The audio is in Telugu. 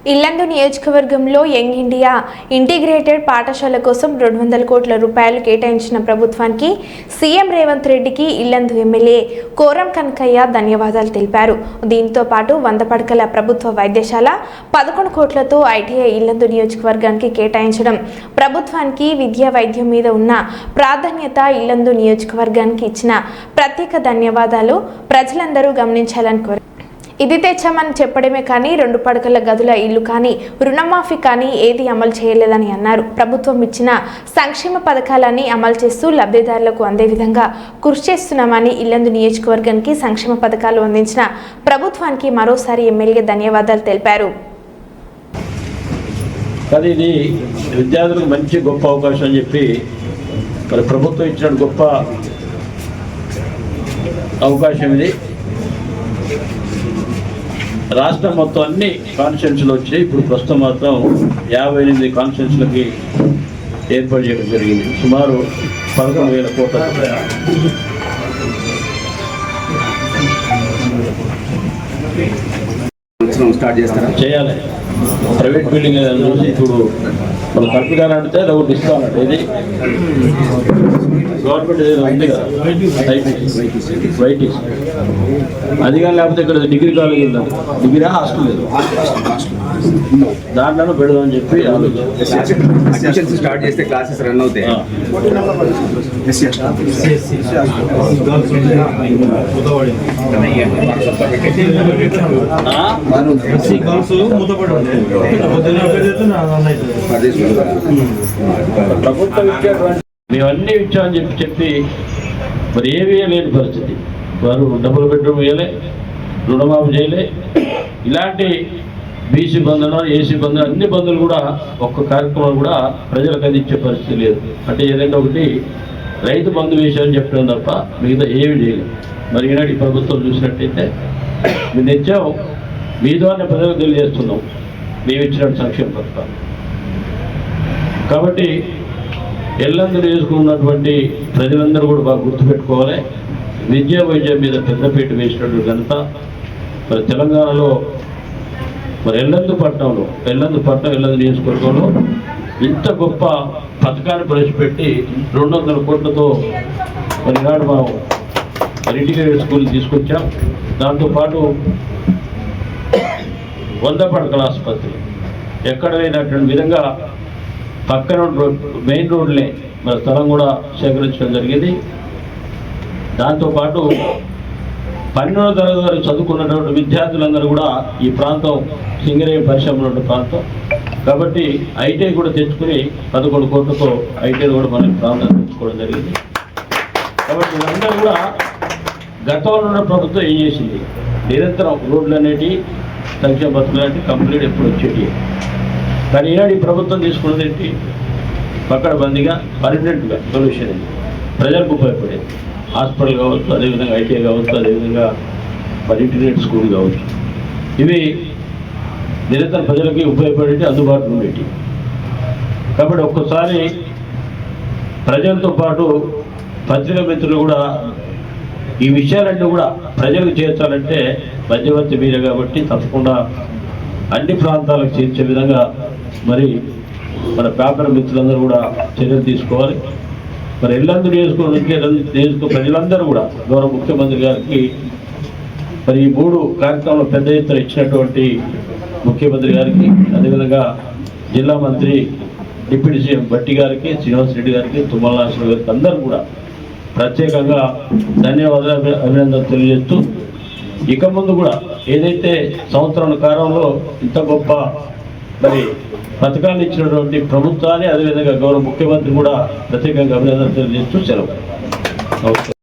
ఇల్లందు నియోజకవర్గంలో యంగ్ ఇండియా ఇంటిగ్రేటెడ్ పాఠశాల కోసం 200 కోట్ల రూపాయలు కేటాయించిన ప్రభుత్వానికి సీఎం రేవంత్ రెడ్డికి ఇల్లందు ఎమ్మెల్యే కోరం కనకయ్య ధన్యవాదాలు తెలిపారు. దీంతో పాటు 100 పడకల ప్రభుత్వ వైద్యశాల 11 కోట్లతో ఐటీఐ ఇల్లందు నియోజకవర్గానికి కేటాయించడం ప్రభుత్వానికి విద్యా వైద్యం మీద ఉన్న ప్రాధాన్యత ఇల్లందు నియోజకవర్గానికి ఇచ్చిన ప్రత్యేక ధన్యవాదాలు ప్రజలందరూ గమనించాలని కోరారు. ఇది తెచ్చామని చెప్పడమే కానీ 2 పడకల గదుల ఇల్లు కానీ రుణమాఫీ కానీ ఏది అమలు చేయలేదని అన్నారు. ప్రభుత్వం ఇచ్చిన సంక్షేమ పథకాలన్నీ అమలు చేస్తూ లబ్ధిదారులకు అందే విధంగా కృషి చేస్తున్నామని ఇల్లందు నియోజకవర్గానికి సంక్షేమ పథకాలు అందించిన ప్రభుత్వానికి మరోసారి ఎమ్మెల్యే ధన్యవాదాలు తెలిపారు. ఇది విద్యార్థులకు మంచి గొప్ప అవకాశం అని చెప్పి మరి ప్రభుత్వం ఇచ్చిన గొప్ప అవకాశం ఇది. రాష్ట్రం మొత్తం అన్ని కాన్స్టిట్యున్సీలు వచ్చాయి. ఇప్పుడు ప్రస్తుతం మాత్రం 58 కాన్స్టిట్యున్సీలకి ఏర్పాటు చేయడం జరిగింది. సుమారు 11,000 కోట్ల స్టార్ట్ చేస్తారా? చేయాలి. ప్రైవేట్ బిల్డింగ్ చూసి ఇప్పుడు మనం కరెక్ట్గా అంటే ఒకటి ఇస్తామంటే ఇది గవర్నమెంట్ ఉంది కదా వైట్ అది కానీ లేకపోతే ఇక్కడ డిగ్రీ కాలేజ్ ఉందా, డిగ్రీ హాస్టల్ లేదు, దాంట్లో పెడదామని చెప్పి ఆలోచన స్టార్ట్ చేస్తే క్లాసెస్ రన్ అవుతాయి. ప్రభుత్వం మేము అన్నీ ఇచ్చామని చెప్పి మరి ఏమీ లేని పరిస్థితి. వారు డబుల్ బెడ్రూమ్ వేయలే, రుణమాఫీ చేయలే, ఇలాంటి బీసీ బంధులు ఏసీ బంధులు అన్ని బంధువులు కూడా ఒక్క కార్యక్రమం కూడా ప్రజలకు అందించే పరిస్థితి లేదు. అంటే ఏదైనా ఒకటి రైతు బంధు విషయాన్ని చెప్పడం తప్ప మిగతా ఏమి చేయలేదు. మరి ఈనాటి ప్రభుత్వం చూసినట్టయితే మేము తెచ్చాం, మీ ద్వారా ప్రజలకు తెలియజేస్తున్నాం మేము ఇచ్చిన సంక్షేమ పథకాలు. కాబట్టి ఎల్లందరూ వేసుకున్నటువంటి ప్రజలందరూ కూడా బాగా గుర్తుపెట్టుకోవాలి. విద్యా వైద్యం మీద పెద్దపీట వేసినటువంటి ఘనత మరి తెలంగాణలో మరి ఎల్లందు పట్టణంలో ఎల్లందు నియోజకవర్గంలో ఇంత గొప్ప పథకాన్ని ప్రవేశపెట్టి 200 కోట్లతో మరి నాడు మనం ఇంటిగ్రేటెడ్ స్కూల్ తీసుకొచ్చాం. దాంతోపాటు 100 పడకల ఆసుపత్రి ఎక్కడ లేనటువంటి విధంగా పక్కన మెయిన్ రోడ్లే మన స్థలం కూడా సేకరించడం జరిగింది. దాంతోపాటు 12వ తరగతి వరకు చదువుకున్నటువంటి విద్యార్థులందరూ కూడా ఈ ప్రాంతం సింగరేణి పరిశ్రమలో ఉన్న ప్రాంతం కాబట్టి ఐటీఐ కూడా తెచ్చుకుని 11 కోట్లతో ఐటీఐ కూడా మన ప్రాంతాన్ని తెచ్చుకోవడం జరిగింది. కాబట్టి వీళ్ళందరూ కూడా గతంలో ఉన్న ప్రభుత్వం ఏం చేసింది, నిరంతరం రోడ్లు అనేటివి సంక్షేమ పథకాలు అంటే కంప్లీట్ ఎప్పుడు వచ్చేటి. కానీ ఈనాడు ఈ ప్రభుత్వం తీసుకున్నది ఏంటి, పక్కడబందీగా పర్మనెంట్గా సొల్యూషన్ అది ప్రజలకు ఉపయోగపడేది. హాస్పిటల్ కావచ్చు, అదేవిధంగా ఐటీఐ కావచ్చు, అదేవిధంగా ఇంటిగ్రేటెడ్ స్కూల్ కావచ్చు, ఇవి నిరంతరం ప్రజలకి ఉపయోగపడేవి, అందుబాటులో ఉండేవి. కాబట్టి ఒక్కసారి ప్రజలతో పాటు పత్రికా మిత్రులు కూడా ఈ విషయాలన్నీ కూడా ప్రజలకు చేర్చాలంటే మధ్యవర్తి మీరే కాబట్టి తప్పకుండా అన్ని ప్రాంతాలకు చేర్చే విధంగా మరి మన పేపర్ మిత్రులందరూ కూడా చర్యలు తీసుకోవాలి. మరి ఎల్లందు నియోజకవర్గ ప్రజలందరూ కూడా గౌరవ ముఖ్యమంత్రి గారికి మరి ఈ 3 కార్యక్రమాలు పెద్ద ఎత్తున ఇచ్చినటువంటి ముఖ్యమంత్రి గారికి, అదేవిధంగా జిల్లా మంత్రి డిప్యూటీ సీఎం భట్టి గారికి, శ్రీనివాస్ రెడ్డి గారికి, తుమ్మల నాగేశ్వర గారికి అందరూ కూడా ప్రత్యేకంగా ధన్యవాదాలు అభినందనలు తెలియజేస్తూ ఇక ముందు కూడా ఏదైతే సంవత్సరం కాలంలో ఇంత గొప్ప మరి పథకాలు ఇచ్చినటువంటి ప్రభుత్వాన్ని, అదేవిధంగా గౌరవ ముఖ్యమంత్రి కూడా ప్రత్యేకంగా అభినందనలు తెలియజేస్తూ సెలవు.